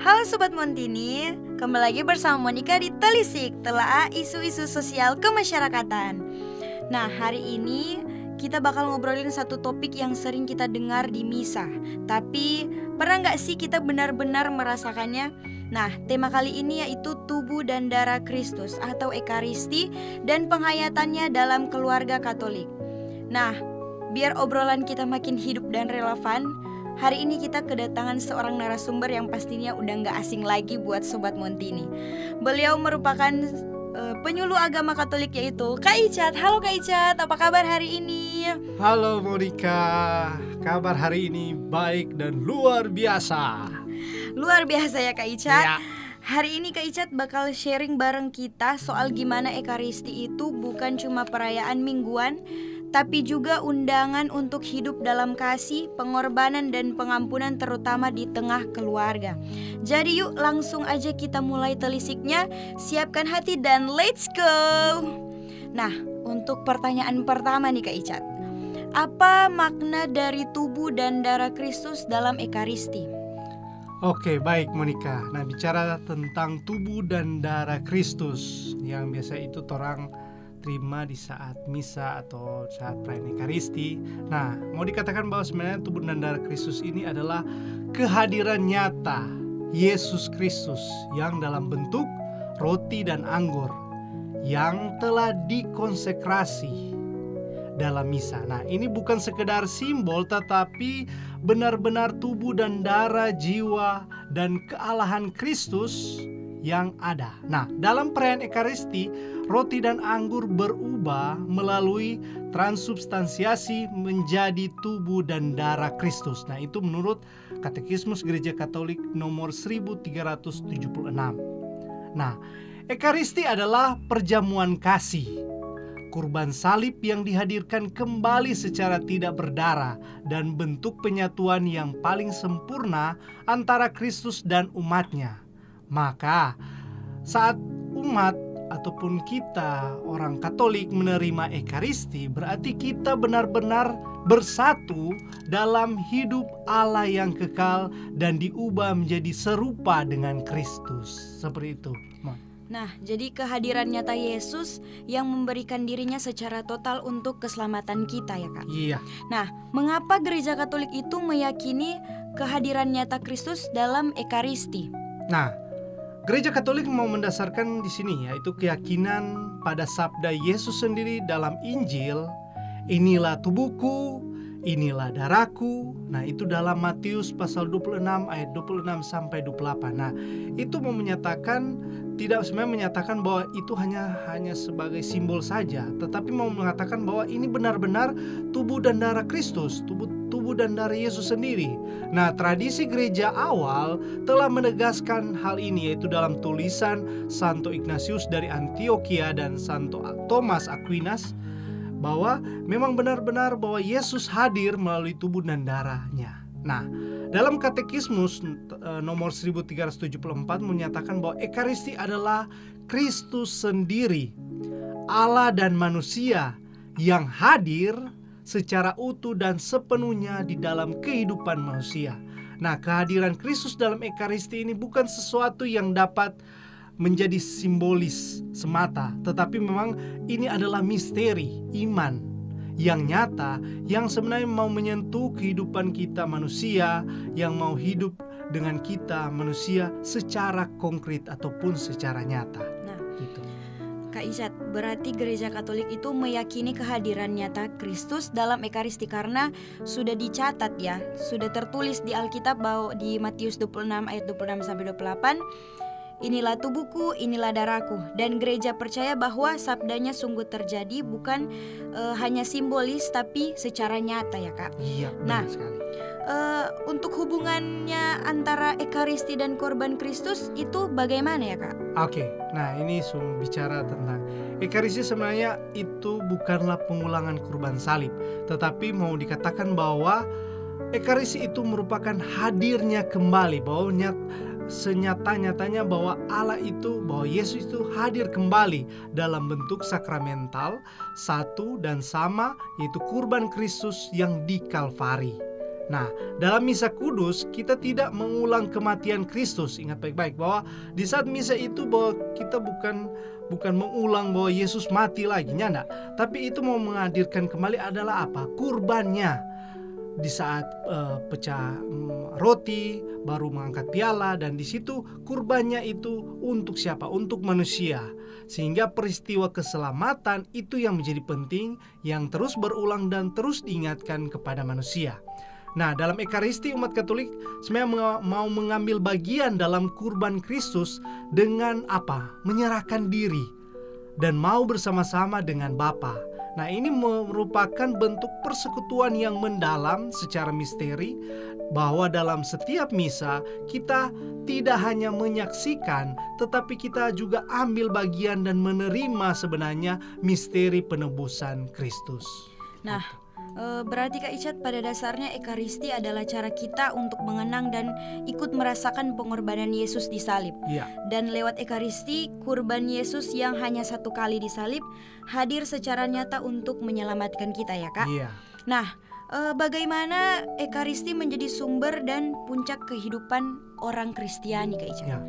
Halo Sobat Montini, kembali lagi bersama Monica di Telisik, telaah isu-isu sosial kemasyarakatan. Nah, hari ini kita bakal ngobrolin satu topik yang sering kita dengar di misa. Tapi pernah gak sih kita benar-benar merasakannya? Nah, tema kali ini yaitu tubuh dan darah Kristus atau Ekaristi dan penghayatannya dalam keluarga Katolik. Nah, biar obrolan kita makin hidup dan relevan, hari ini kita kedatangan seorang narasumber yang pastinya udah gak asing lagi buat Sobat Montini. Beliau merupakan penyuluh agama Katolik yaitu Kak Icat. Halo Kak Icat, apa kabar hari ini? Halo Monica, kabar hari ini baik dan luar biasa. Luar biasa ya Kak Icat. Ya. Hari ini Kak Icat bakal sharing bareng kita soal gimana Ekaristi itu bukan cuma perayaan mingguan, tapi juga undangan untuk hidup dalam kasih, pengorbanan dan pengampunan terutama di tengah keluarga. Jadi yuk langsung aja kita mulai telisiknya. Siapkan hati dan let's go. Nah, untuk pertanyaan pertama nih Kak Icat, apa makna dari tubuh dan darah Kristus dalam Ekaristi? Oke, baik Monica. Nah, bicara tentang tubuh dan darah Kristus yang biasa itu orang terima di saat misa atau saat perayaan Ekaristi. Nah, mau dikatakan bahwa sebenarnya tubuh dan darah Kristus ini adalah kehadiran nyata Yesus Kristus yang dalam bentuk roti dan anggur yang telah dikonsekrasi dalam misa. Nah, ini bukan sekedar simbol tetapi benar-benar tubuh dan darah, jiwa dan kealahan Kristus yang ada. Nah, dalam perayaan Ekaristi, roti dan anggur berubah melalui transubstansiasi menjadi tubuh dan darah Kristus. Nah, itu menurut Katekismus Gereja Katolik nomor 1376. Nah, Ekaristi adalah perjamuan kasih, kurban salib yang dihadirkan kembali secara tidak berdarah dan bentuk penyatuan yang paling sempurna antara Kristus dan umatnya. Maka saat umat ataupun kita orang Katolik menerima Ekaristi, berarti kita benar-benar bersatu dalam hidup Allah yang kekal dan diubah menjadi serupa dengan Kristus. Seperti itu. Nah, jadi kehadiran nyata Yesus yang memberikan dirinya secara total untuk keselamatan kita ya Kak? Iya. Nah, mengapa Gereja Katolik itu meyakini kehadiran nyata Kristus dalam Ekaristi? Nah, Gereja Katolik mau mendasarkan di sini yaitu keyakinan pada sabda Yesus sendiri dalam Injil, inilah tubuhku, inilah darahku. Nah, itu dalam Matius pasal 26 ayat 26 sampai 28. Nah, itu mau menyatakan, tidak sebenarnya menyatakan bahwa itu hanya sebagai simbol saja, tetapi mau mengatakan bahwa ini benar-benar tubuh dan darah Kristus, tubuh dan darah Yesus sendiri. Nah, tradisi gereja awal telah menegaskan hal ini yaitu dalam tulisan Santo Ignatius dari Antioquia dan Santo Thomas Aquinas, bahwa memang benar-benar bahwa Yesus hadir melalui tubuh dan darahnya. Nah, dalam Katekismus nomor 1374 menyatakan bahwa Ekaristi adalah Kristus sendiri, Allah dan manusia yang hadir secara utuh dan sepenuhnya di dalam kehidupan manusia. Nah, kehadiran Kristus dalam Ekaristi ini bukan sesuatu yang dapat menjadi simbolis semata, tetapi memang ini adalah misteri iman yang nyata, yang sebenarnya mau menyentuh kehidupan kita manusia, yang mau hidup dengan kita manusia secara konkret ataupun secara nyata. Nah, gitu. Kak Icat, berarti Gereja Katolik itu meyakini kehadiran nyata Kristus dalam Ekaristi karena sudah dicatat ya, sudah tertulis di Alkitab bahwa di Matius 26 ayat 26 sampai 28, inilah tubuhku, inilah darahku. Dan gereja percaya bahwa sabdanya sungguh terjadi, bukan hanya simbolis tapi secara nyata ya Kak. Iya, Nah, benar sekali. Untuk hubungannya antara Ekaristi dan korban Kristus itu bagaimana ya Kak? Oke, nah ini bicara tentang Ekaristi. Sebenarnya itu bukanlah pengulangan kurban salib, tetapi mau dikatakan bahwa Ekaristi itu merupakan hadirnya kembali, bahwa senyata-nyatanya bahwa Allah itu, bahwa Yesus itu hadir kembali dalam bentuk sakramental, satu dan sama, yaitu kurban Kristus yang di Kalvari. Nah, dalam misa kudus kita tidak mengulang kematian Kristus. Ingat baik-baik bahwa di saat misa itu bahwa kita bukan mengulang bahwa Yesus mati lagi, nyanda. Tapi itu mau menghadirkan kembali adalah apa? Kurbannya. Di saat pecah roti, baru mengangkat piala, dan di situ kurbannya itu untuk siapa? Untuk manusia. Sehingga peristiwa keselamatan itu yang menjadi penting, yang terus berulang dan terus diingatkan kepada manusia. Nah, dalam Ekaristi umat Katolik sebenarnya mau mengambil bagian dalam kurban Kristus dengan apa? Menyerahkan diri dan mau bersama-sama dengan Bapa. Nah, ini merupakan bentuk persekutuan yang mendalam secara misteri, bahwa dalam setiap misa kita tidak hanya menyaksikan, tetapi kita juga ambil bagian dan menerima sebenarnya misteri penebusan Kristus. Nah, berarti Kak Icat pada dasarnya Ekaristi adalah cara kita untuk mengenang dan ikut merasakan pengorbanan Yesus di salib. Iya. Dan lewat Ekaristi, kurban Yesus yang hanya satu kali disalib hadir secara nyata untuk menyelamatkan kita ya Kak. Iya. Nah, bagaimana Ekaristi menjadi sumber dan puncak kehidupan orang Kristiani Kak Icat? Ya.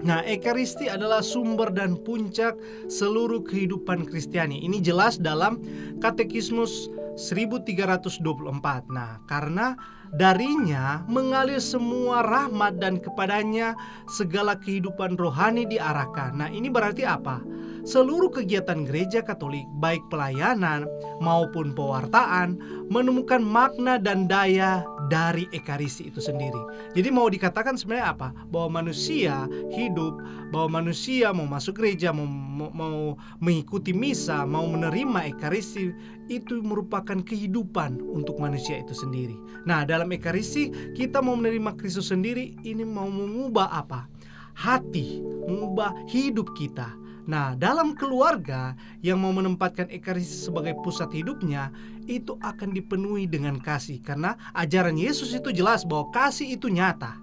Nah, Ekaristi adalah sumber dan puncak seluruh kehidupan Kristiani. Ini jelas dalam Katekismus 1324. Nah, karena darinya mengalir semua rahmat dan kepadanya segala kehidupan rohani diarahkan. Nah, ini berarti apa? Seluruh kegiatan gereja Katolik, baik pelayanan maupun pewartaan, menemukan makna dan daya dari Ekaristi itu sendiri. Jadi mau dikatakan sebenarnya apa? Bahwa manusia hidup, bahwa manusia mau masuk gereja, mau mengikuti misa, mau menerima Ekaristi, itu merupakan kehidupan untuk manusia itu sendiri. Nah, dalam Ekaristi kita mau menerima Kristus sendiri, ini mau mengubah apa? Hati, mengubah hidup kita. Nah, dalam keluarga yang mau menempatkan Ekaristi sebagai pusat hidupnya, itu akan dipenuhi dengan kasih. Karena ajaran Yesus itu jelas bahwa kasih itu nyata.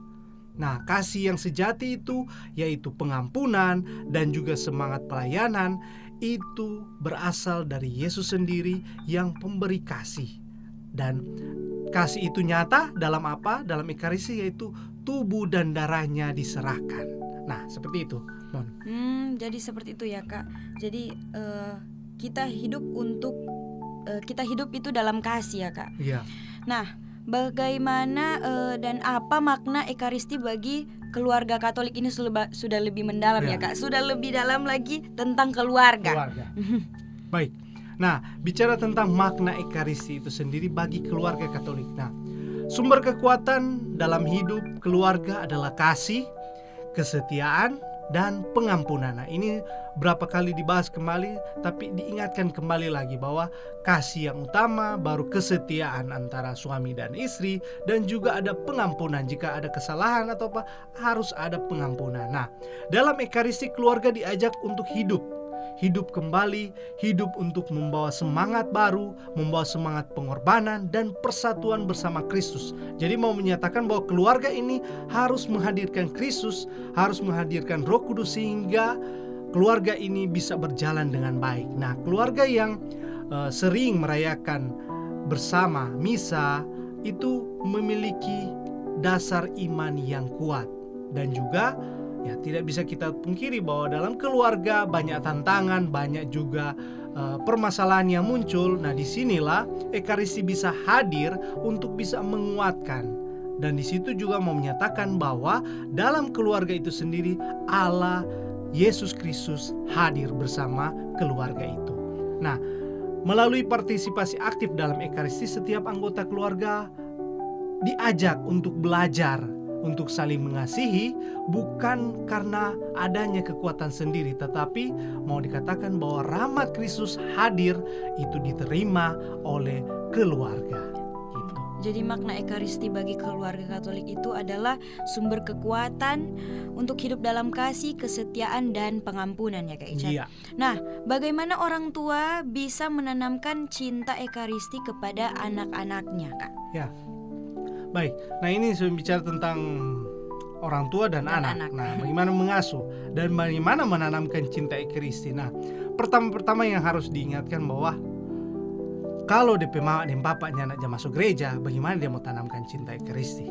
Nah, kasih yang sejati itu yaitu pengampunan dan juga semangat pelayanan, itu berasal dari Yesus sendiri yang pemberi kasih. Dan kasih itu nyata dalam apa? Dalam Ekaristi, yaitu tubuh dan darahnya diserahkan. Nah, seperti itu, Mon. Jadi seperti itu ya Kak. Jadi kita hidup itu dalam kasih ya Kak. Iya. Nah, bagaimana dan apa makna Ekaristi bagi keluarga Katolik ini sudah lebih mendalam ya Kak. Sudah lebih dalam lagi tentang keluarga. Baik. Nah, bicara tentang makna Ekaristi itu sendiri bagi keluarga Katolik. Nah, sumber kekuatan dalam hidup keluarga adalah kasih, kesetiaan, dan pengampunan. Nah, ini berapa kali dibahas kembali, tapi diingatkan kembali lagi bahwa kasih yang utama, baru kesetiaan antara suami dan istri, dan juga ada pengampunan. Jika ada kesalahan atau apa, harus ada pengampunan. Nah, dalam Ekaristi keluarga diajak untuk hidup kembali, hidup untuk membawa semangat baru, membawa semangat pengorbanan dan persatuan bersama Kristus. Jadi mau menyatakan bahwa keluarga ini harus menghadirkan Kristus, harus menghadirkan Roh Kudus sehingga keluarga ini bisa berjalan dengan baik. Nah, keluarga yang sering merayakan bersama misa itu memiliki dasar iman yang kuat, dan juga ya tidak bisa kita pungkiri bahwa dalam keluarga banyak tantangan, banyak juga permasalahan yang muncul. Nah, disinilah Ekaristi bisa hadir untuk bisa menguatkan, dan di situ juga mau menyatakan bahwa dalam keluarga itu sendiri Allah Yesus Kristus hadir bersama keluarga itu. Nah, melalui partisipasi aktif dalam Ekaristi, setiap anggota keluarga diajak untuk belajar, untuk saling mengasihi, bukan karena adanya kekuatan sendiri, tetapi mau dikatakan bahwa rahmat Kristus hadir itu diterima oleh keluarga. Gitu. Jadi makna Ekaristi bagi keluarga Katolik itu adalah sumber kekuatan untuk hidup dalam kasih, kesetiaan, dan pengampunan ya Kak Icat. Iya. Nah, bagaimana orang tua bisa menanamkan cinta Ekaristi kepada anak-anaknya Kak? Ya. Baik, nah ini saya bicara tentang orang tua dan anak. Nah, bagaimana mengasuh dan bagaimana menanamkan cinta Ekaristi. Nah, pertama-tama yang harus diingatkan bahwa kalau DP mama dan papanya anak masuk gereja, bagaimana dia mau tanamkan cinta Ekaristi?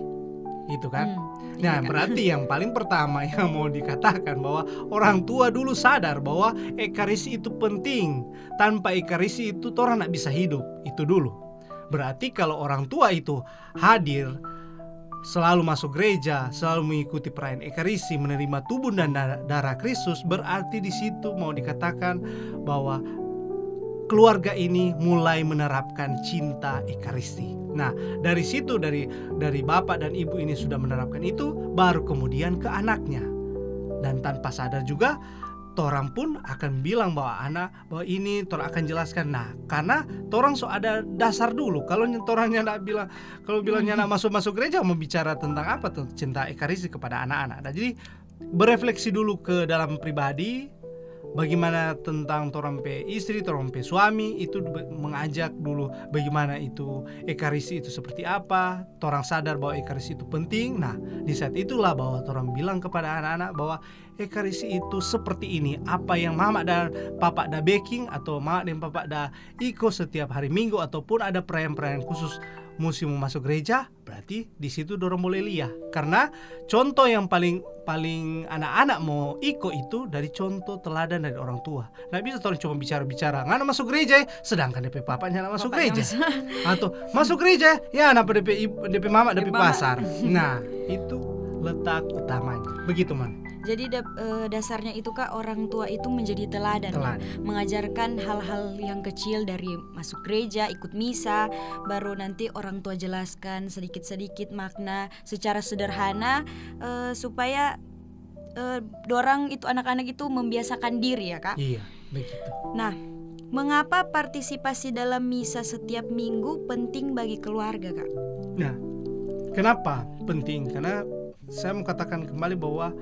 Itu kan? Nah, berarti yang paling pertama yang mau dikatakan bahwa orang tua dulu sadar bahwa Ekaristi itu penting. Tanpa Ekaristi itu orang tidak bisa hidup. Itu dulu. Berarti kalau orang tua itu hadir, selalu masuk gereja, selalu mengikuti perayaan Ekaristi, menerima tubuh dan darah Kristus, berarti di situ mau dikatakan bahwa keluarga ini mulai menerapkan cinta Ekaristi. Nah, dari situ dari bapak dan ibu ini sudah menerapkan itu, baru kemudian ke anaknya. Dan tanpa sadar juga torang pun akan bilang bahwa ini torang akan jelaskan. Nah, karena torang ada dasar dulu. Kalau torangnya tidak bilang, kalau bilangnya nak masuk gereja, mau bicara tentang apa tuh? Cinta Ekaristi kepada anak-anak. Nah, jadi berefleksi dulu ke dalam pribadi. Bagaimana tentang torang pe istri, torang pe suami, itu mengajak dulu bagaimana itu Ekaristi itu seperti apa. Torang sadar bahwa Ekaristi itu penting. Nah, di saat itulah bahwa torang bilang kepada anak-anak bahwa Ekaristi itu seperti ini. Apa yang mama dan papa da baking, atau mama dan papa da iko setiap hari Minggu, ataupun ada perayaan-perayaan khusus musim masuk gereja, berarti di situ dorong boleh lihat. Karena contoh yang paling anak-anak mau iko itu dari contoh teladan dari orang tua. Nah, bisa orang cuma bicara-bicara, ngana masuk gereja, sedangkan DP papanya nak masuk gereja. Atau masuk gereja, ya anak DP mama DP pasar. Nah, itu letak utamanya. Begitu man. Jadi dasarnya itu Kak, orang tua itu menjadi teladan. Mengajarkan hal-hal yang kecil dari masuk gereja, ikut misa, baru nanti orang tua jelaskan sedikit-sedikit makna secara sederhana, supaya dorang itu anak-anak itu membiasakan diri ya Kak. Iya, begitu. Nah, mengapa partisipasi dalam misa setiap minggu penting bagi keluarga Kak? Nah, kenapa penting? Karena saya mau katakan kembali bahwa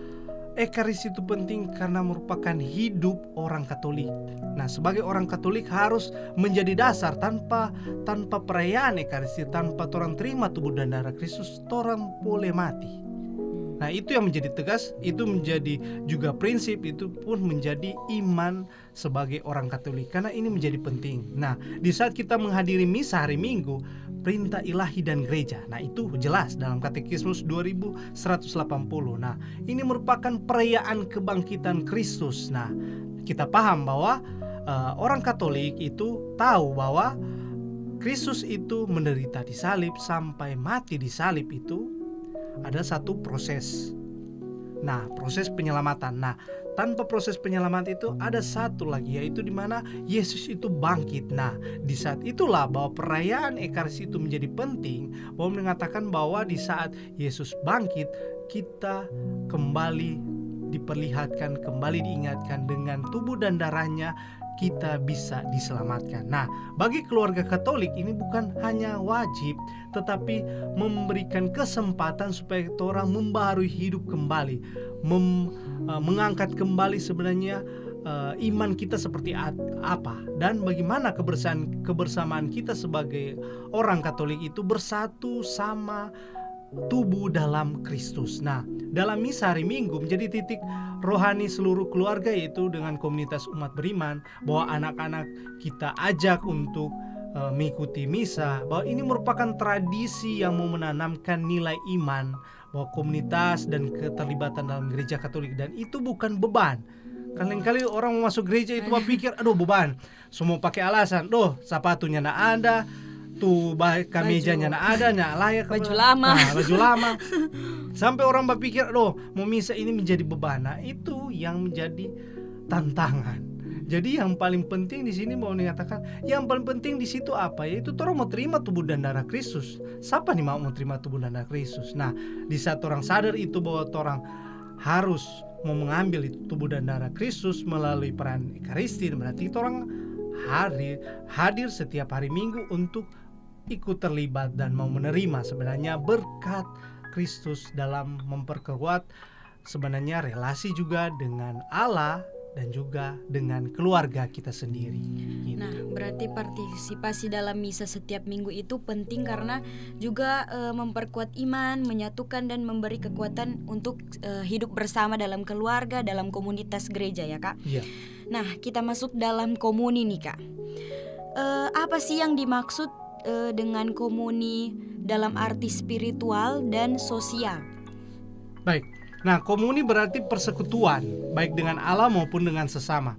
Ekaristi itu penting karena merupakan hidup orang Katolik. Nah, sebagai orang Katolik harus menjadi dasar. Tanpa perayaan Ekaristi, tanpa orang terima tubuh dan darah Kristus, orang boleh mati. Nah, itu yang menjadi tegas, itu menjadi juga prinsip, itu pun menjadi iman sebagai orang Katolik. Karena ini menjadi penting. Nah, di saat kita menghadiri misa hari Minggu, perintah ilahi dan gereja. Nah, itu jelas dalam Katekismus 2180. Nah, ini merupakan perayaan kebangkitan Kristus. Nah, kita paham bahwa orang Katolik itu tahu bahwa Kristus itu menderita di salib sampai mati di salib itu ada satu proses. Nah, proses penyelamatan. Nah, tanpa proses penyelamatan itu ada satu lagi, yaitu di mana Yesus itu bangkit. Nah, di saat itulah bahwa perayaan Ekaristi itu menjadi penting, bahwa mengatakan bahwa di saat Yesus bangkit, kita kembali diperlihatkan, kembali diingatkan dengan tubuh dan darahnya, kita bisa diselamatkan. Nah, bagi keluarga Katolik ini bukan hanya wajib, tetapi memberikan kesempatan supaya orang membaharui hidup kembali, mengangkat kembali sebenarnya iman kita seperti apa, dan bagaimana kebersamaan kita sebagai orang Katolik itu bersatu sama tubuh dalam Kristus. Nah, dalam misa hari Minggu menjadi titik rohani seluruh keluarga, yaitu dengan komunitas umat beriman, bahwa anak-anak kita ajak untuk mengikuti misa, bahwa ini merupakan tradisi yang mau menanamkan nilai iman, bahwa komunitas dan keterlibatan dalam gereja Katolik, dan itu bukan beban. Kali-kali orang mau masuk gereja itu berpikir, aduh beban, semua pakai alasan, sepatunya nggak ada, tuh kamejanya nggak ada, nggak layak, baju lama. Sampai orang berpikir, mau misa ini menjadi beban. Nah, itu yang menjadi tantangan. Jadi yang paling penting di sini mau dikatakan, yang paling penting di situ apa? Yaitu orang mau terima tubuh dan darah Kristus. Siapa nih mau terima tubuh dan darah Kristus? Nah, di saat orang sadar itu bahwa orang harus mau mengambil itu tubuh dan darah Kristus melalui peran Ekaristi, berarti itu orang hadir setiap hari Minggu untuk ikut terlibat dan mau menerima sebenarnya berkat Kristus dalam memperkuat sebenarnya relasi juga dengan Allah dan juga dengan keluarga kita sendiri. Gitu. Nah, berarti partisipasi dalam misa setiap minggu itu penting karena juga memperkuat iman, menyatukan dan memberi kekuatan untuk hidup bersama dalam keluarga, dalam komunitas gereja ya Kak. Iya. Nah, kita masuk dalam komuni nih Kak. apa sih yang dimaksud dengan komuni dalam arti spiritual dan sosial? Baik. Nah, komuni berarti persekutuan, baik dengan Allah maupun dengan sesama.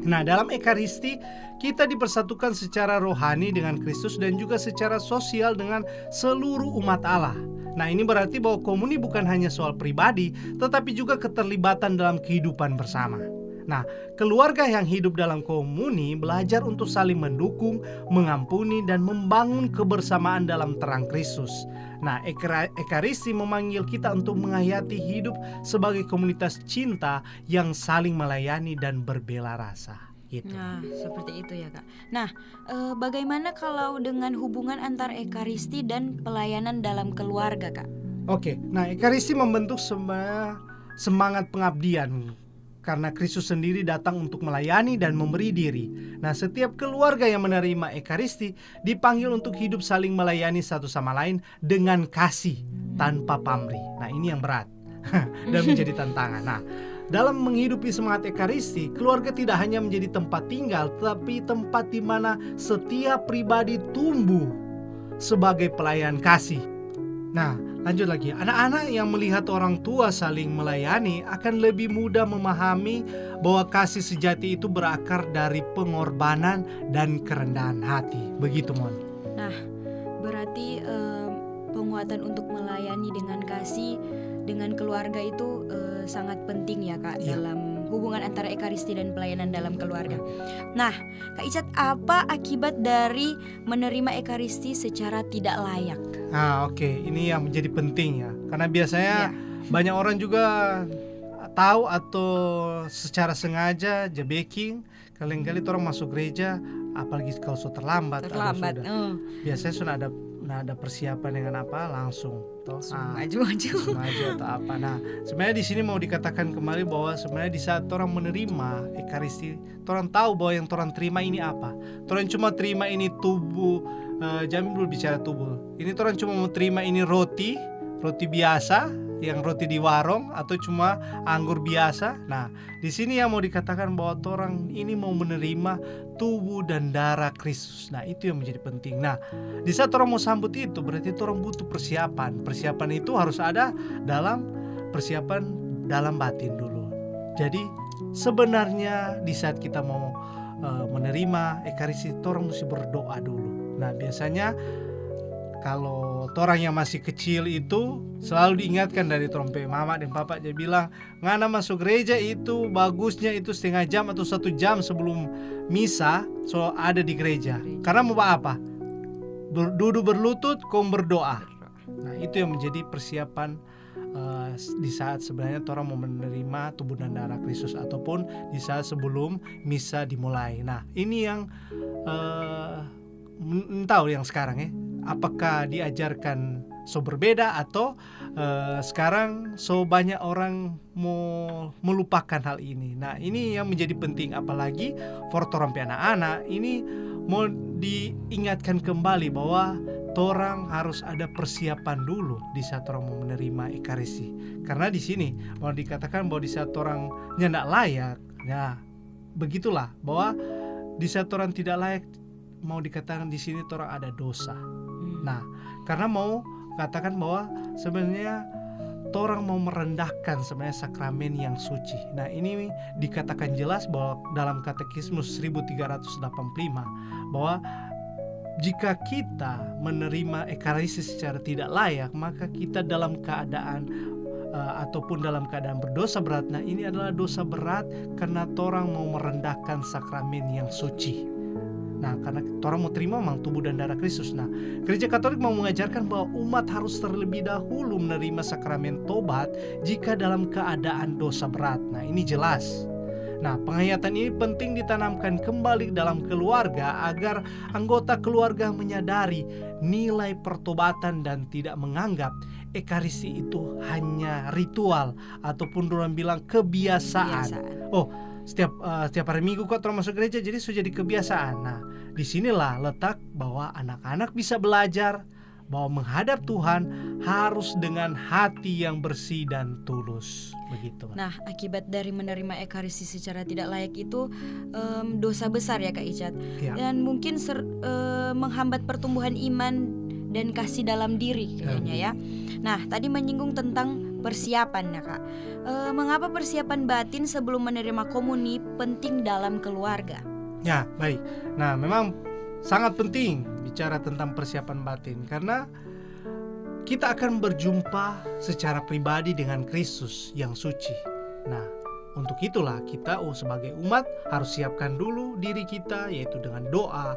Nah, dalam Ekaristi kita dipersatukan secara rohani dengan Kristus dan juga secara sosial dengan seluruh umat Allah. Nah, ini berarti bahwa komuni bukan hanya soal pribadi, tetapi juga keterlibatan dalam kehidupan bersama. Nah, keluarga yang hidup dalam komuni belajar untuk saling mendukung, mengampuni, dan membangun kebersamaan dalam terang Kristus. Nah, Ekaristi memanggil kita untuk menghayati hidup sebagai komunitas cinta yang saling melayani dan berbela rasa. Gitu. Nah, seperti itu ya Kak. Nah, bagaimana kalau dengan hubungan antar Ekaristi dan pelayanan dalam keluarga Kak? Oke, nah Ekaristi membentuk semangat pengabdian karena Kristus sendiri datang untuk melayani dan memberi diri. Nah, setiap keluarga yang menerima Ekaristi dipanggil untuk hidup saling melayani satu sama lain dengan kasih tanpa pamrih. Nah, ini yang berat dan menjadi tantangan. Nah, dalam menghidupi semangat Ekaristi, keluarga tidak hanya menjadi tempat tinggal, tetapi tempat di mana setiap pribadi tumbuh sebagai pelayan kasih. Nah, lanjut lagi. Anak-anak yang melihat orang tua saling melayani akan lebih mudah memahami bahwa kasih sejati itu berakar dari pengorbanan dan kerendahan hati. Begitu, Mon. Nah, berarti penguatan untuk melayani dengan kasih dengan keluarga itu sangat penting ya Kak, dalam hubungan antara Ekaristi dan pelayanan dalam keluarga. Nah, Kak Icat, apa akibat dari menerima Ekaristi secara tidak layak? Oke. Ini yang menjadi penting ya. Karena biasanya banyak orang juga tahu atau secara sengaja jebeking. Kali-kali orang masuk gereja, apalagi kalau sudah terlambat. Biasanya sudah ada persiapan dengan apa langsung maju atau apa. Nah, sebenarnya di sini mau dikatakan kembali bahwa sebenarnya di saat orang menerima Ekaristi, orang tahu bahwa yang orang terima ini apa. Orang cuma terima ini tubuh, jangan dulu bicara tubuh. Ini orang cuma mau terima ini roti biasa, yang roti di warung atau cuma anggur biasa. Nah, di sini yang mau dikatakan bahwa orang ini mau menerima tubuh dan darah Kristus. Nah, itu yang menjadi penting. Nah, di saat orang mau sambut itu berarti orang butuh persiapan. Persiapan itu harus ada dalam persiapan dalam batin dulu. Jadi sebenarnya di saat kita mau menerima Ekaristi, orang mesti berdoa dulu. Nah, biasanya kalau orang yang masih kecil itu selalu diingatkan dari trompe mama dan papa, dia bilang ngana masuk gereja itu bagusnya itu setengah jam atau 1 jam sebelum misa so ada di gereja. Karena mau apa? Duduk berlutut, kau berdoa. Nah, itu yang menjadi persiapan di saat sebenarnya orang mau menerima tubuh dan darah Kristus ataupun di saat sebelum misa dimulai. Nah, ini yang tahu yang sekarang ya. Apakah diajarkan so berbeda atau sekarang so banyak orang mau melupakan hal ini. Nah, ini yang menjadi penting, apalagi for torang pe anak-anak ini mau diingatkan kembali bahwa torang harus ada persiapan dulu di saat orang mau menerima Ekaristi. Karena di sini mau dikatakan bahwa di saat orang nyendak layak, ya begitulah bahwa di saat orang tidak layak, mau dikatakan di sini orang ada dosa. Nah, karena mau katakan bahwa sebenarnya orang mau merendahkan sebenarnya sakramen yang suci. Nah, ini dikatakan jelas bahwa dalam Katekismus 1385 bahwa jika kita menerima Ekaristi secara tidak layak, maka kita dalam keadaan ataupun dalam keadaan berdosa berat. Nah, ini adalah dosa berat karena orang mau merendahkan sakramen yang suci. Nah, karena orang mau terima memang tubuh dan darah Kristus. Nah, Gereja Katolik mau mengajarkan bahwa umat harus terlebih dahulu menerima sakramen tobat jika dalam keadaan dosa berat. Nah, ini jelas. Nah, penghayatan ini penting ditanamkan kembali dalam keluarga agar anggota keluarga menyadari nilai pertobatan dan tidak menganggap Ekaristi itu hanya ritual ataupun orang bilang kebiasaan. Setiap hari Minggu kok orang masuk gereja, jadi sudah jadi kebiasaan. Nah, disinilah letak bahwa anak-anak bisa belajar bahwa menghadap Tuhan harus dengan hati yang bersih dan tulus. Begitu. Nah, akibat dari menerima ekaristi secara tidak layak itu dosa besar ya Kak Icat. Ya. Dan mungkin menghambat pertumbuhan iman dan kasih dalam diri kayaknya ya. Nah, tadi menyinggung tentang persiapan ya Kak. Mengapa persiapan batin sebelum menerima komuni penting dalam keluarga? Ya, baik. Nah, memang sangat penting bicara tentang persiapan batin karena kita akan berjumpa secara pribadi dengan Kristus yang suci. Nah, untuk itulah kita sebagai umat harus siapkan dulu diri kita, yaitu dengan doa,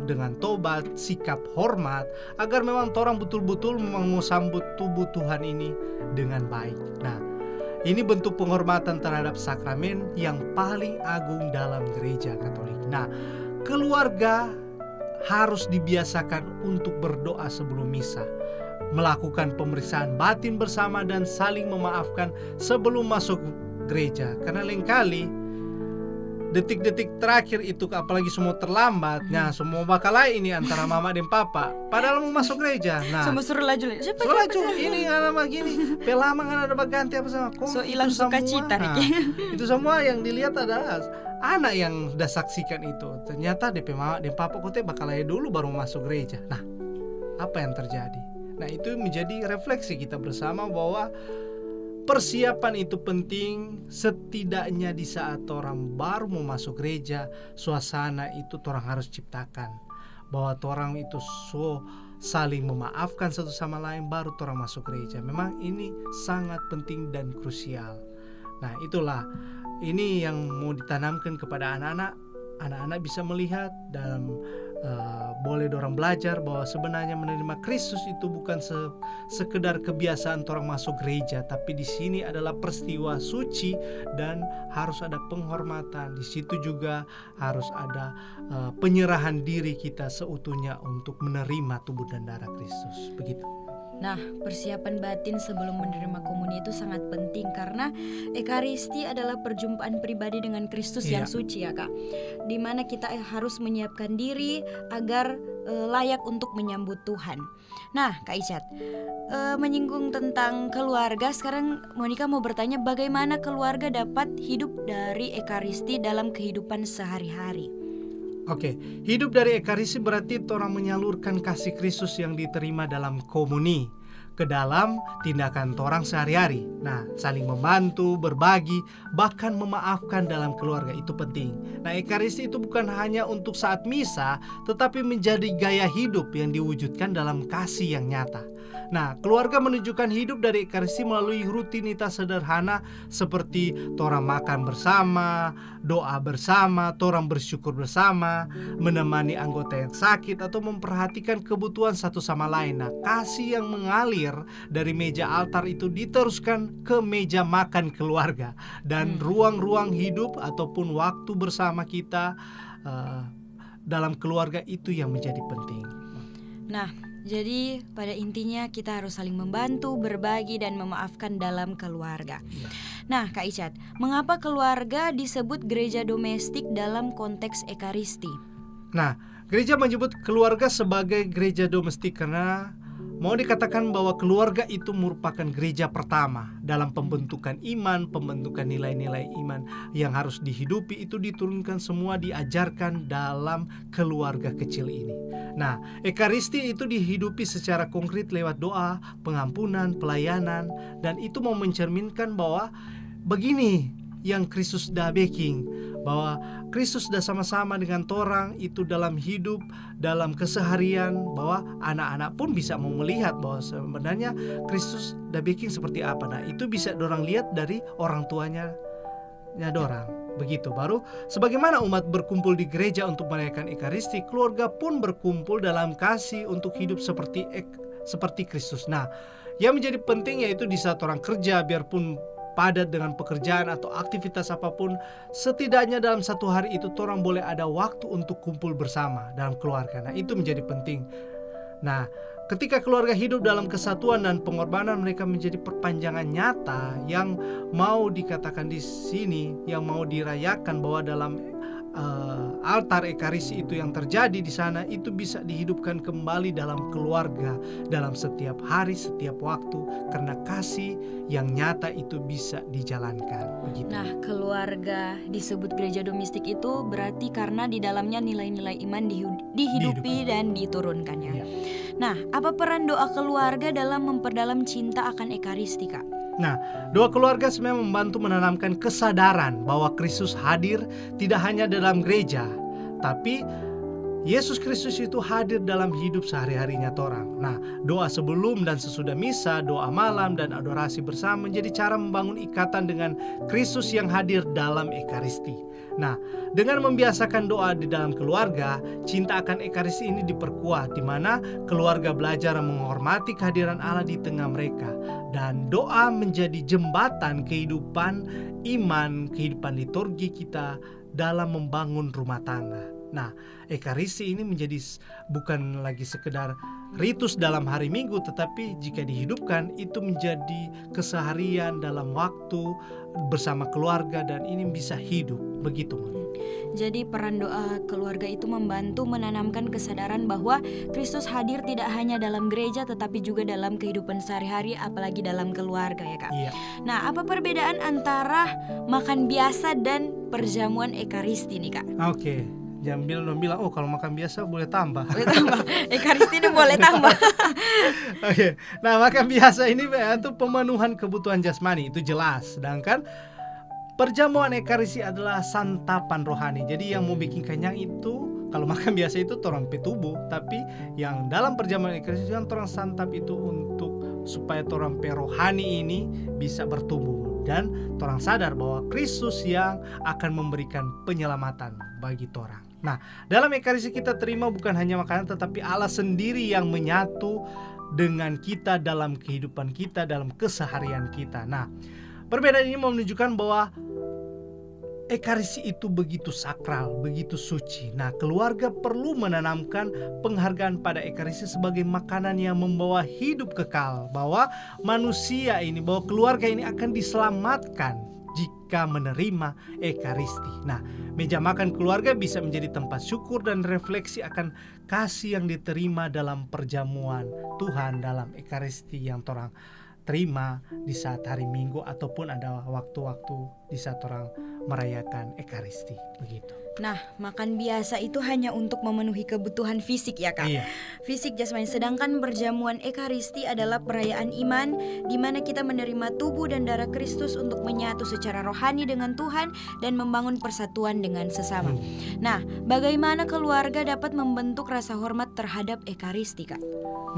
dengan tobat, sikap hormat, agar memang orang betul-betul mau sambut tubuh Tuhan ini dengan baik. Nah, ini bentuk penghormatan terhadap sakramen yang paling agung dalam gereja Katolik. Nah, keluarga harus dibiasakan untuk berdoa sebelum misa, melakukan pemeriksaan batin bersama dan saling memaafkan sebelum masuk gereja. Karena lain-kali detik-detik terakhir itu apalagi semua terlambat, nah semua bakal ini antara mama dan papa padahal mau masuk gereja. Nah, semua suruh laju ini ada begini, pelama kan ada berganti apa sama. So hilang sukacita. Nah, itu semua yang dilihat adalah anak yang sudah saksikan itu. Ternyata DP mama dan papa kote bakal dulu baru masuk gereja. Nah, apa yang terjadi? Nah, itu menjadi refleksi kita bersama bahwa persiapan itu penting. Setidaknya di saat orang baru mau masuk gereja, suasana itu orang harus ciptakan, bahwa orang itu saling memaafkan satu sama lain, baru orang masuk gereja. Memang ini sangat penting dan krusial. Nah, itulah ini yang mau ditanamkan kepada anak-anak. Anak-anak bisa melihat dalam boleh dorang belajar bahwa sebenarnya menerima Kristus itu bukan sekedar kebiasaan orang masuk gereja, tapi di sini adalah peristiwa suci dan harus ada penghormatan. Di situ juga harus ada penyerahan diri kita seutuhnya untuk menerima tubuh dan darah Kristus. Begitu. Nah, persiapan batin sebelum menerima komuni itu sangat penting karena ekaristi adalah perjumpaan pribadi dengan Kristus yang suci ya Kak. Dimana kita harus menyiapkan diri agar layak untuk menyambut Tuhan. Nah, Kak Icat, menyinggung tentang keluarga, sekarang Monica mau bertanya bagaimana keluarga dapat hidup dari ekaristi dalam kehidupan sehari-hari. Oke, hidup dari ekaristi berarti orang menyalurkan kasih Kristus yang diterima dalam komuni ke dalam tindakan orang sehari-hari. Nah, saling membantu, berbagi, bahkan memaafkan dalam keluarga itu penting. Nah, ekaristi itu bukan hanya untuk saat misa, tetapi menjadi gaya hidup yang diwujudkan dalam kasih yang nyata. Nah, keluarga menunjukkan hidup dari ekaristi melalui rutinitas sederhana seperti orang makan bersama, doa bersama, orang bersyukur bersama, menemani anggota yang sakit, atau memperhatikan kebutuhan satu sama lain. Nah, kasih yang mengalir dari meja altar itu diteruskan ke meja makan keluarga, dan ruang-ruang hidup ataupun waktu bersama kita dalam keluarga itu yang menjadi penting. Nah, jadi pada intinya kita harus saling membantu, berbagi, dan memaafkan dalam keluarga. Nah, Kak Icat, mengapa keluarga disebut gereja domestik dalam konteks ekaristi? Nah, gereja menyebut keluarga sebagai gereja domestik karena mau dikatakan bahwa keluarga itu merupakan gereja pertama dalam pembentukan iman, pembentukan nilai-nilai iman yang harus dihidupi itu diturunkan semua, diajarkan dalam keluarga kecil ini. Nah, ekaristi itu dihidupi secara konkret lewat doa, pengampunan, pelayanan, dan itu mau mencerminkan bahwa begini yang Kristus dah baking, bahwa Kristus dah sama-sama dengan orang itu dalam hidup, dalam keseharian, bahwa anak-anak pun bisa mau melihat bahwa sebenarnya Kristus dah baking seperti apa. Nah, itu bisa dorang lihat dari orang tuanya dorang. Begitu, baru sebagaimana umat berkumpul di gereja untuk merayakan ekaristi, keluarga pun berkumpul dalam kasih untuk hidup seperti Kristus. Nah, yang menjadi penting yaitu di saat orang kerja, biarpun padat dengan pekerjaan atau aktivitas apapun, setidaknya dalam satu hari itu orang boleh ada waktu untuk kumpul bersama dalam keluarga. Nah, itu menjadi penting. Nah, ketika keluarga hidup dalam kesatuan dan pengorbanan, mereka menjadi perpanjangan nyata yang mau dikatakan di sini, yang mau dirayakan bahwa dalam altar ekaristi itu yang terjadi di sana itu bisa dihidupkan kembali dalam keluarga, dalam setiap hari, setiap waktu, karena kasih yang nyata itu bisa dijalankan. Begitu. Nah, keluarga disebut gereja domestik itu berarti karena di dalamnya nilai-nilai iman dihidupi dan diturunkan ya. Iya. Nah, apa peran doa keluarga dalam memperdalam cinta akan ekaristi, Kak? Nah, doa keluarga sebenarnya membantu menanamkan kesadaran bahwa Kristus hadir tidak hanya dalam gereja, tapi Yesus Kristus itu hadir dalam hidup sehari-harinya torang. Nah, doa sebelum dan sesudah misa, doa malam dan adorasi bersama menjadi cara membangun ikatan dengan Kristus yang hadir dalam ekaristi. Nah, dengan membiasakan doa di dalam keluarga, cinta akan ekaristi ini diperkuat, di mana keluarga belajar menghormati kehadiran Allah di tengah mereka, dan doa menjadi jembatan kehidupan iman, kehidupan liturgi kita dalam membangun rumah tangga. Nah, ekaristi ini menjadi bukan lagi sekedar ritus dalam hari Minggu, tetapi jika dihidupkan itu menjadi keseharian dalam waktu bersama keluarga, dan ini bisa hidup. Begitu, Mon. Jadi peran doa keluarga itu membantu menanamkan kesadaran bahwa Kristus hadir tidak hanya dalam gereja tetapi juga dalam kehidupan sehari-hari, apalagi dalam keluarga ya, Kak. Iya. Nah, apa perbedaan antara makan biasa dan perjamuan ekaristi nih, Kak? Oke. Jangan bilang, oh kalau makan biasa boleh tambah. Boleh tambah. Ekaristi ini boleh tambah. Oke. Nah, makan biasa ini itu pemenuhan kebutuhan jasmani, itu jelas. Sedangkan perjamuan ekaristi adalah santapan rohani. Jadi yang mau bikin kenyang itu, kalau makan biasa itu torang pe tubuh, tapi yang dalam perjamuan ekaristi yang torang santap itu untuk supaya torang pe rohani ini bisa bertumbuh, dan torang sadar bahwa Kristus yang akan memberikan penyelamatan bagi torang. Nah, dalam ekaristi kita terima bukan hanya makanan, tetapi Allah sendiri yang menyatu dengan kita dalam kehidupan kita, dalam keseharian kita. Nah, perbedaan ini menunjukkan bahwa ekaristi itu begitu sakral, begitu suci. Nah, keluarga perlu menanamkan penghargaan pada ekaristi sebagai makanan yang membawa hidup kekal, bahwa manusia ini, bahwa keluarga ini akan diselamatkan jika menerima ekaristi. Nah, meja makan keluarga bisa menjadi tempat syukur dan refleksi akan kasih yang diterima dalam perjamuan Tuhan dalam ekaristi yang torang terima di saat hari Minggu, ataupun ada waktu-waktu di saat orang merayakan ekaristi. Begitu. Nah, makan biasa itu hanya untuk memenuhi kebutuhan fisik ya, Kak. Iya. Fisik jasmani. Sedangkan perjamuan ekaristi adalah perayaan iman, di mana kita menerima tubuh dan darah Kristus untuk menyatu secara rohani dengan Tuhan dan membangun persatuan dengan sesama. Nah, bagaimana keluarga dapat membentuk rasa hormat terhadap ekaristi, Kak?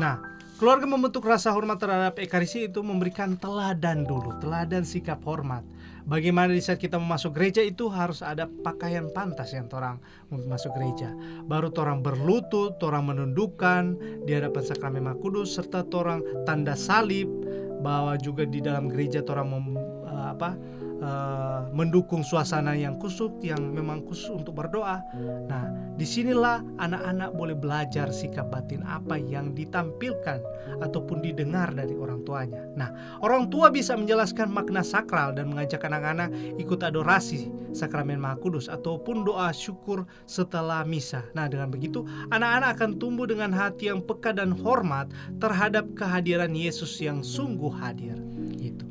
Nah, keluarga membentuk rasa hormat terhadap ekaristi itu memberikan teladan dulu, teladan sikap hormat. Bagaimana di saat kita masuk gereja itu harus ada pakaian pantas yang torang untuk masuk gereja. Baru torang berlutut, torang menundukkan di hadapan sakramen Maha Kudus, serta torang tanda salib, bahwa juga di dalam gereja torang mendukung suasana yang khusyuk, yang memang khusus untuk berdoa. Nah, disinilah anak-anak boleh belajar sikap batin apa yang ditampilkan ataupun didengar dari orang tuanya. Nah, orang tua bisa menjelaskan makna sakral dan mengajak anak-anak ikut adorasi sakramen Maha Kudus ataupun doa syukur setelah misa. Nah, dengan begitu anak-anak akan tumbuh dengan hati yang peka dan hormat terhadap kehadiran Yesus yang sungguh hadir. Gitu.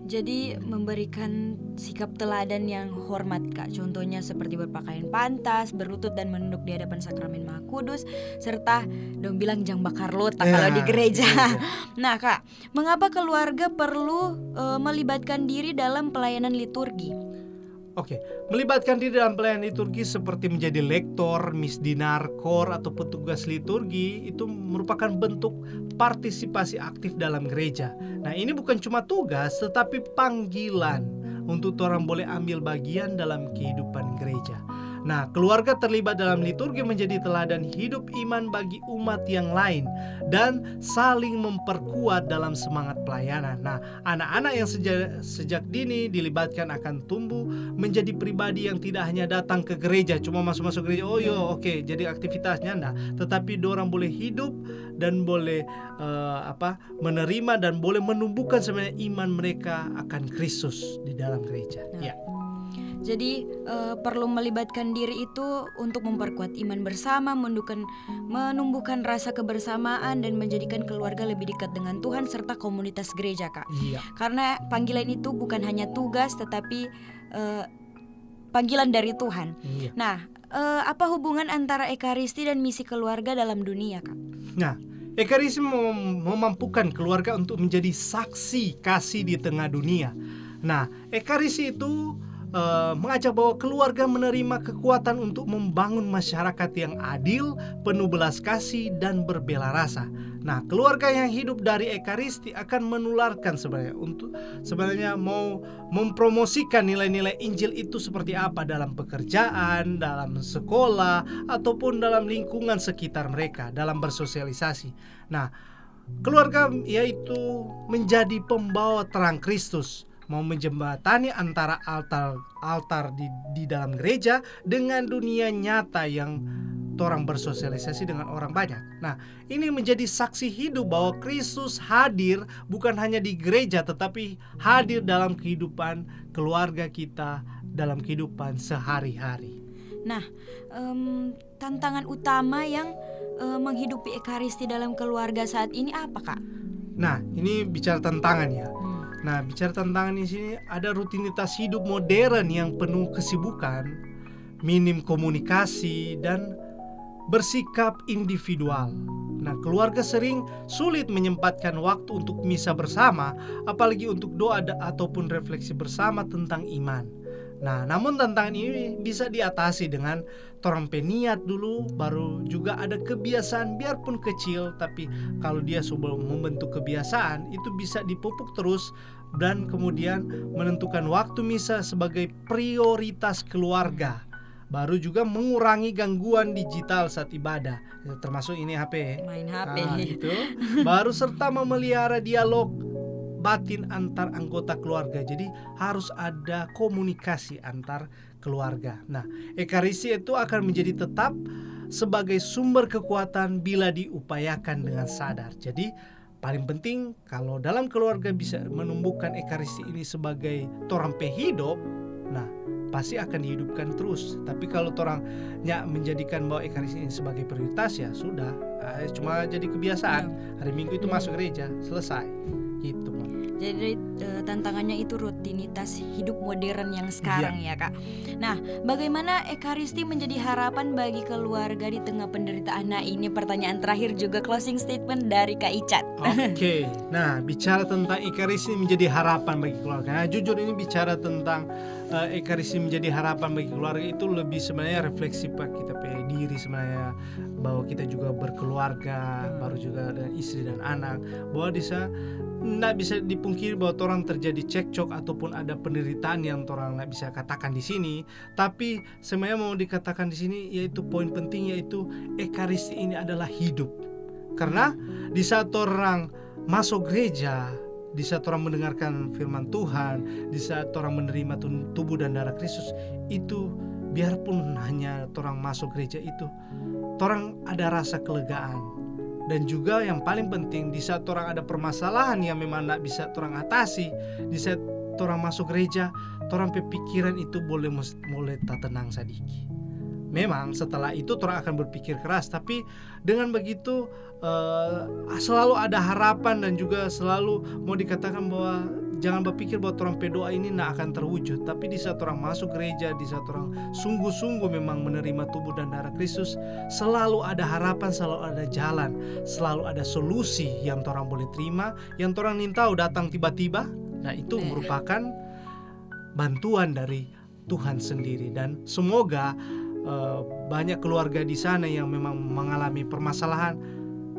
Jadi memberikan sikap teladan yang hormat, Kak. Contohnya seperti berpakaian pantas, berlutut dan menunduk di hadapan sakramen Maha Kudus, serta dong bilang jang bakar lota kalau di gereja. Nah, Kak, mengapa keluarga perlu melibatkan diri dalam pelayanan liturgi? Oke, melibatkan diri dalam pelayanan liturgi seperti menjadi lektor, misdinar, kor, atau petugas liturgi itu merupakan bentuk partisipasi aktif dalam gereja. Nah, ini bukan cuma tugas tetapi panggilan untuk orang boleh ambil bagian dalam kehidupan gereja. Nah, keluarga terlibat dalam liturgi menjadi teladan hidup iman bagi umat yang lain dan saling memperkuat dalam semangat pelayanan. Nah, anak-anak yang sejak dini dilibatkan akan tumbuh menjadi pribadi yang tidak hanya datang ke gereja, cuma masuk gereja, jadi aktivitasnya enggak, tetapi dorang boleh hidup dan boleh menerima dan boleh menumbuhkan sebenarnya iman mereka akan Kristus di dalam gereja. Nah, Jadi perlu melibatkan diri itu untuk memperkuat iman bersama, menumbuhkan rasa kebersamaan dan menjadikan keluarga lebih dekat dengan Tuhan serta komunitas gereja, Kak. Iya. Karena panggilan itu bukan hanya tugas tetapi panggilan dari Tuhan. Iya. Nah, apa hubungan antara ekaristi dan misi keluarga dalam dunia, Kak? Nah, ekaristi memampukan keluarga untuk menjadi saksi kasih di tengah dunia. Nah, ekaristi itu mengajak bahwa keluarga menerima kekuatan untuk membangun masyarakat yang adil, penuh belas kasih dan berbela rasa. Nah, keluarga yang hidup dari ekaristi akan menularkan sebenarnya mau mempromosikan nilai-nilai Injil itu seperti apa dalam pekerjaan, dalam sekolah, ataupun dalam lingkungan sekitar mereka, dalam bersosialisasi. Nah, keluarga yaitu menjadi pembawa terang Kristus, mau menjembatani antara altar di dalam gereja dengan dunia nyata yang orang bersosialisasi dengan orang banyak. Nah, ini menjadi saksi hidup bahwa Kristus hadir bukan hanya di gereja tetapi hadir dalam kehidupan keluarga kita, dalam kehidupan sehari-hari. Nah, tantangan utama yang menghidupi ekaristi dalam keluarga saat ini apa, Kak? Nah, ini bicara tantangan ya. Nah, bicara tantangan di sini ada rutinitas hidup modern yang penuh kesibukan, minim komunikasi dan bersikap individual. Nah, keluarga sering sulit menyempatkan waktu untuk misa bersama, apalagi untuk doa ataupun refleksi bersama tentang iman. Nah, namun tantangan ini bisa diatasi dengan torang peniat dulu, baru juga ada kebiasaan biarpun kecil, tapi kalau dia sudah membentuk kebiasaan itu bisa dipupuk terus dan kemudian menentukan waktu misa sebagai prioritas keluarga. Baru juga mengurangi gangguan digital saat ibadah, termasuk ini HP. Main HP. Nah, itu baru serta memelihara dialog batin antar anggota keluarga. Jadi harus ada komunikasi antar keluarga. Nah, ekaristi itu akan menjadi tetap sebagai sumber kekuatan bila diupayakan dengan sadar. Jadi paling penting kalau dalam keluarga bisa menumbuhkan ekaristi ini sebagai torampe hidup, nah pasti akan dihidupkan terus. Tapi kalau orang menjadikan bahwa ekaristi ini sebagai prioritas, ya sudah, cuma jadi kebiasaan. Hari Minggu itu masuk gereja, selesai. Gitu. Jadi tantangannya itu rutinitas hidup modern yang sekarang ya, Kak. Nah, bagaimana ekaristi menjadi harapan bagi keluarga di tengah penderitaan? Nah, ini pertanyaan terakhir juga closing statement dari Kak Icat. Oke. Nah, bicara tentang ekaristi menjadi harapan bagi keluarga. Nah, jujur ini bicara tentang ekaristi menjadi harapan bagi keluarga itu lebih sebenarnya refleksi pak kita punya diri sebenarnya, bahwa kita juga berkeluarga, baru juga dengan istri dan anak, bahwa tidak bisa dipungkiri bahwa orang terjadi cekcok ataupun ada penderitaan yang orang tidak bisa katakan di sini. Tapi sebenarnya mau dikatakan di sini yaitu poin penting, yaitu ekaristi ini adalah hidup. Karena di saat orang masuk gereja, di saat orang mendengarkan firman Tuhan, di saat orang menerima tubuh dan darah Kristus, itu biarpun hanya orang masuk gereja itu, orang ada rasa kelegaan. Dan juga yang paling penting, di saat orang ada permasalahan yang memang tidak bisa orang atasi, di saat orang masuk gereja, orang pikiran itu boleh tak tenang sedikit. Memang setelah itu orang akan berpikir keras, tapi dengan begitu selalu ada harapan dan juga selalu mau dikatakan bahwa jangan berpikir bahwa orang berdoa ini tidak akan terwujud. Tapi di saat orang masuk gereja, di saat orang sungguh-sungguh memang menerima tubuh dan darah Kristus, selalu ada harapan, selalu ada jalan, selalu ada solusi yang orang boleh terima, yang orang ingin tahu datang tiba-tiba. Nah, itu merupakan bantuan dari Tuhan sendiri. Dan semoga banyak keluarga di sana yang memang mengalami permasalahan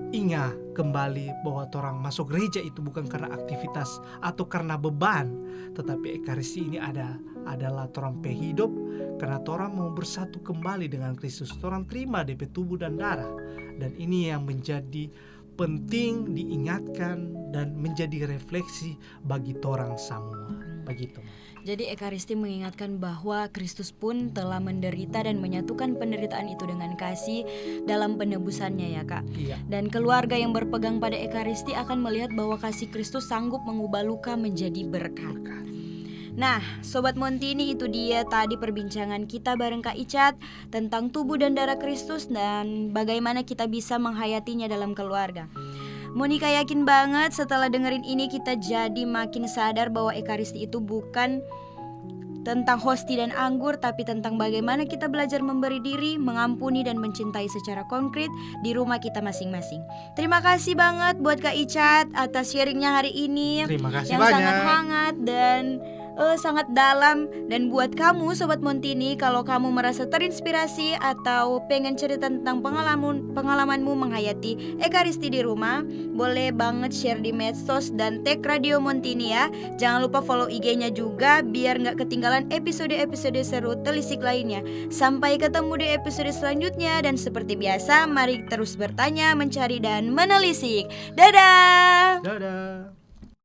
ingat kembali bahwa orang masuk gereja itu bukan karena aktivitas atau karena beban, tetapi ekaristi ini adalah orang hidup karena orang mau bersatu kembali dengan Kristus. Orang terima DP tubuh dan darah, dan ini yang menjadi penting diingatkan dan menjadi refleksi bagi orang semua. Begitu. Jadi ekaristi mengingatkan bahwa Kristus pun telah menderita dan menyatukan penderitaan itu dengan kasih dalam penebusannya ya, Kak. Iya. Dan keluarga yang berpegang pada ekaristi akan melihat bahwa kasih Kristus sanggup mengubah luka menjadi berkat. Nah, Sobat Montini, itu dia tadi perbincangan kita bareng Kak Icat tentang tubuh dan darah Kristus dan bagaimana kita bisa menghayatinya dalam keluarga. Monica yakin banget setelah dengerin ini kita jadi makin sadar bahwa Ekaristi itu bukan tentang hosti dan anggur, tapi tentang bagaimana kita belajar memberi diri, mengampuni dan mencintai secara konkret di rumah kita masing-masing. Terima kasih banget buat Kak Icat atas sharingnya hari ini. Terima kasih yang banyak. sangat hangat dan sangat dalam. Dan buat kamu Sobat Montini, kalau kamu merasa terinspirasi atau pengen cerita tentang pengalamanmu menghayati Ekaristi di rumah, boleh banget share di medsos dan tag Radio Montini ya. Jangan lupa follow IG-nya juga biar gak ketinggalan episode-episode seru telisik lainnya. Sampai ketemu di episode selanjutnya, dan seperti biasa mari terus bertanya, mencari dan menelisik. Dadah. Dadah.